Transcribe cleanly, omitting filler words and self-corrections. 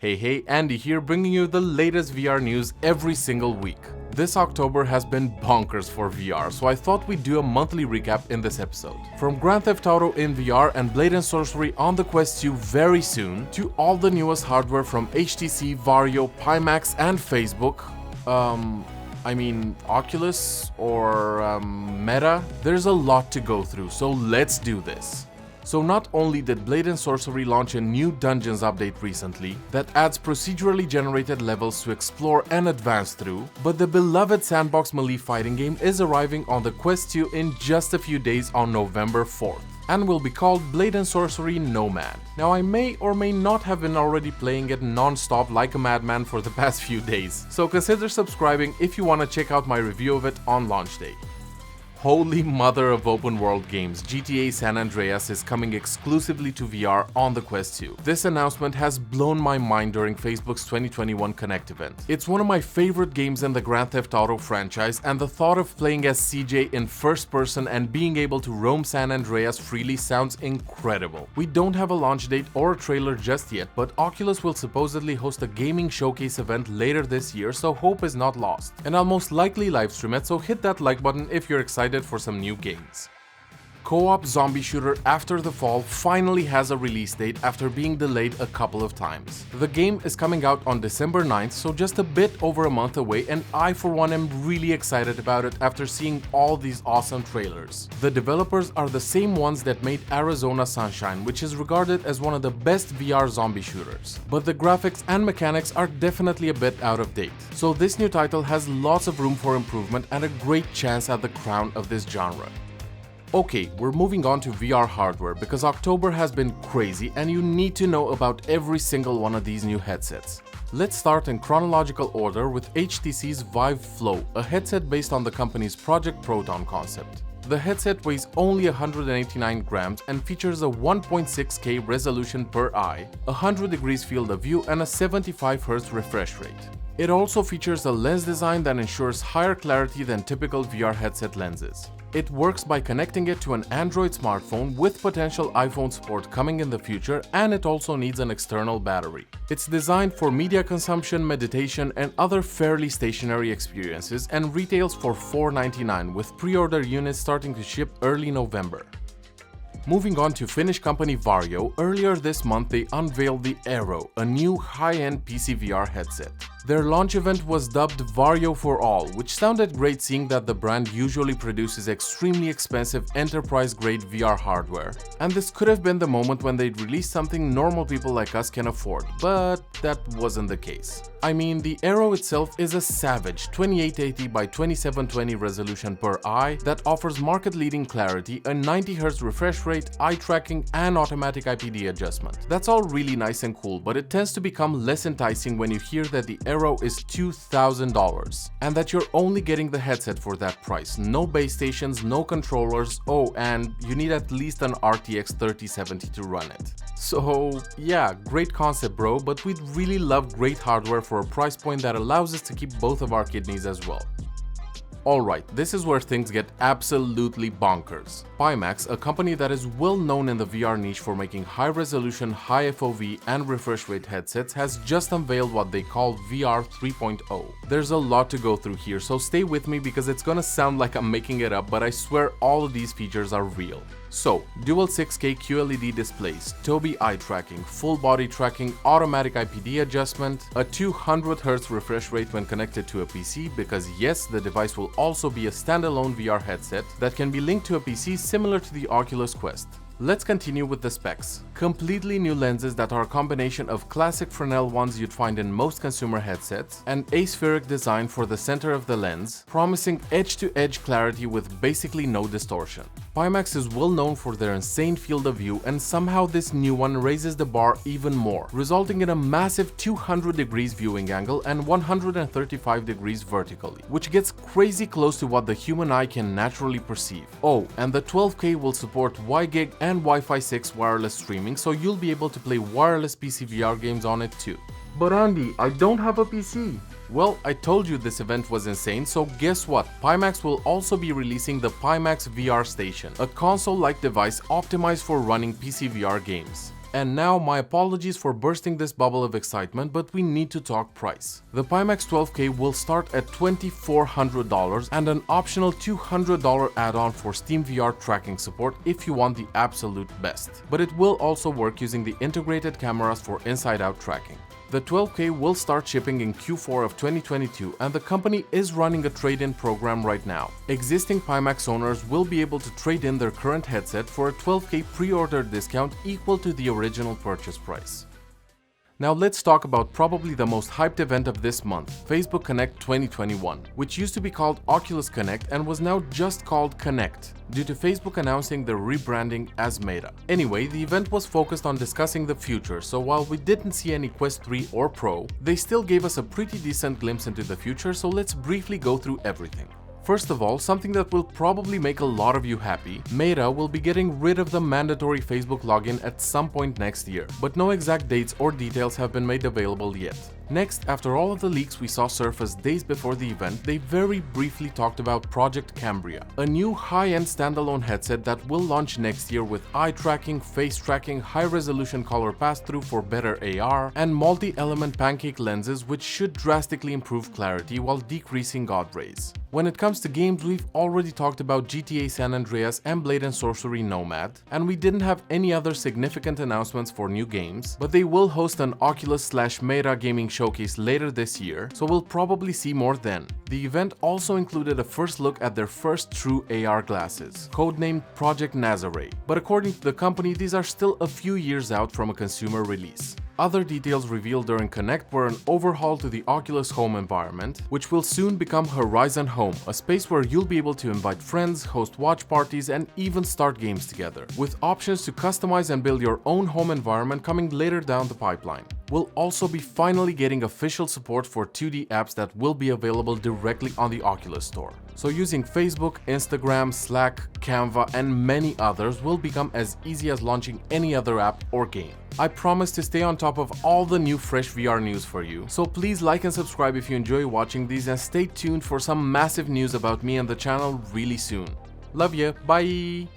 Hey, Andy here, bringing you the latest VR news every single week. This October has been bonkers for VR, so I thought we'd do a monthly recap in this episode. From Grand Theft Auto in VR and Blade & Sorcery on the Quest 2 very soon, to all the newest hardware from HTC, Varjo, Pimax, and Facebook. Oculus or Meta? There's a lot to go through, so let's do this. So not only did Blade & Sorcery launch a new Dungeons update recently that adds procedurally generated levels to explore and advance through, but the beloved sandbox melee fighting game is arriving on the Quest 2 in just a few days on November 4th, and will be called Blade & Sorcery Nomad. Now I may or may not have been already playing it non-stop like a madman for the past few days, so consider subscribing if you want to check out my review of it on launch day. Holy mother of open world games, GTA San Andreas is coming exclusively to VR on the Quest 2. This announcement has blown my mind during Facebook's 2021 Connect event. It's one of my favorite games in the Grand Theft Auto franchise, and the thought of playing as CJ in first person and being able to roam San Andreas freely sounds incredible. We don't have a launch date or a trailer just yet, but Oculus will supposedly host a gaming showcase event later this year, so hope is not lost. And I'll most likely livestream it, so hit that like button if you're excited for some new games. Co-op zombie shooter After the Fall finally has a release date after being delayed a couple of times. The game is coming out on December 9th, so just a bit over a month away, and I for one am really excited about it after seeing all these awesome trailers. The developers are the same ones that made Arizona Sunshine, which is regarded as one of the best VR zombie shooters. But the graphics and mechanics are definitely a bit out of date, so this new title has lots of room for improvement and a great chance at the crown of this genre. Okay, we're moving on to VR hardware because October has been crazy and you need to know about every single one of these new headsets. Let's start in chronological order with HTC's Vive Flow, a headset based on the company's Project Proton concept. The headset weighs only 189 grams and features a 1.6K resolution per eye, a 100 degrees field of view, and a 75Hz refresh rate. It also features a lens design that ensures higher clarity than typical VR headset lenses. It works by connecting it to an Android smartphone with potential iPhone support coming in the future, and it also needs an external battery. It's designed for media consumption, meditation, and other fairly stationary experiences and retails for $499 with pre-order units starting to ship early November. Moving on to Finnish company Varjo, earlier this month they unveiled the Aero, a new high-end PC VR headset. Their launch event was dubbed Varjo for All, which sounded great seeing that the brand usually produces extremely expensive enterprise-grade VR hardware. And this could have been the moment when they'd release something normal people like us can afford, but that wasn't the case. I mean, the Aero itself is a savage 2880 by 2720 resolution per eye that offers market-leading clarity, a 90Hz refresh rate, eye tracking, and automatic IPD adjustment. That's all really nice and cool, but it tends to become less enticing when you hear that the Aero is $2,000 and that you're only getting the headset for that price. No base stations, no controllers, and you need at least an RTX 3070 to run it. So yeah, great concept bro, but we'd really love great hardware for a price point that allows us to keep both of our kidneys as well. Alright, this is where things get absolutely bonkers. Pimax, a company that is well known in the VR niche for making high-resolution, high FOV, and refresh rate headsets, has just unveiled what they call VR 3.0. There's a lot to go through here, so stay with me because it's gonna sound like I'm making it up, but I swear all of these features are real. So, dual 6K QLED displays, Tobii eye tracking, full body tracking, automatic IPD adjustment, a 200Hz refresh rate when connected to a PC, because yes, the device will also be a standalone VR headset that can be linked to a PC similar to the Oculus Quest. Let's continue with the specs. Completely new lenses that are a combination of classic Fresnel ones you'd find in most consumer headsets, and aspheric design for the center of the lens, promising edge-to-edge clarity with basically no distortion. Pimax is well known for their insane field of view, and somehow this new one raises the bar even more, resulting in a massive 200 degrees viewing angle and 135 degrees vertically, which gets crazy close to what the human eye can naturally perceive. Oh, and the 12K will support WiGig and Wi-Fi 6 wireless streaming, so you'll be able to play wireless PC VR games on it too. But Andy, I don't have a PC. Well, I told you this event was insane, so guess what? Pimax will also be releasing the Pimax VR Station, a console-like device optimized for running PC VR games. And now, my apologies for bursting this bubble of excitement, but we need to talk price. The Pimax 12K will start at $2,400 and an optional $200 add-on for Steam VR tracking support if you want the absolute best. But it will also work using the integrated cameras for inside-out tracking. The 12K will start shipping in Q4 of 2022 and the company is running a trade-in program right now. Existing Pimax owners will be able to trade in their current headset for a 12K pre-order discount equal to the original purchase price. Now let's talk about probably the most hyped event of this month, Facebook Connect 2021, which used to be called Oculus Connect and was now just called Connect, due to Facebook announcing their rebranding as Meta. Anyway, the event was focused on discussing the future, so while we didn't see any Quest 3 or Pro, they still gave us a pretty decent glimpse into the future, so let's briefly go through everything. First of all, something that will probably make a lot of you happy, Meta will be getting rid of the mandatory Facebook login at some point next year, but no exact dates or details have been made available yet. Next, after all of the leaks we saw surface days before the event, they very briefly talked about Project Cambria, a new high-end standalone headset that will launch next year with eye tracking, face tracking, high-resolution color pass-through for better AR, and multi-element pancake lenses which should drastically improve clarity while decreasing God rays. When it comes to games, we've already talked about GTA San Andreas and Blade & Sorcery Nomad, and we didn't have any other significant announcements for new games, but they will host an Oculus/Meta gaming showcase later this year, so we'll probably see more then. The event also included a first look at their first true AR glasses, codenamed Project Nazare, but according to the company, these are still a few years out from a consumer release. Other details revealed during Connect were an overhaul to the Oculus home environment, which will soon become Horizon Home, a space where you'll be able to invite friends, host watch parties, and even start games together, with options to customize and build your own home environment coming later down the pipeline. We'll also be finally getting official support for 2D apps that will be available directly on the Oculus Store. So using Facebook, Instagram, Slack, Canva, and many others will become as easy as launching any other app or game. I promise to stay on top of all the new fresh VR news for you, so please like and subscribe if you enjoy watching these and stay tuned for some massive news about me and the channel really soon. Love ya, bye!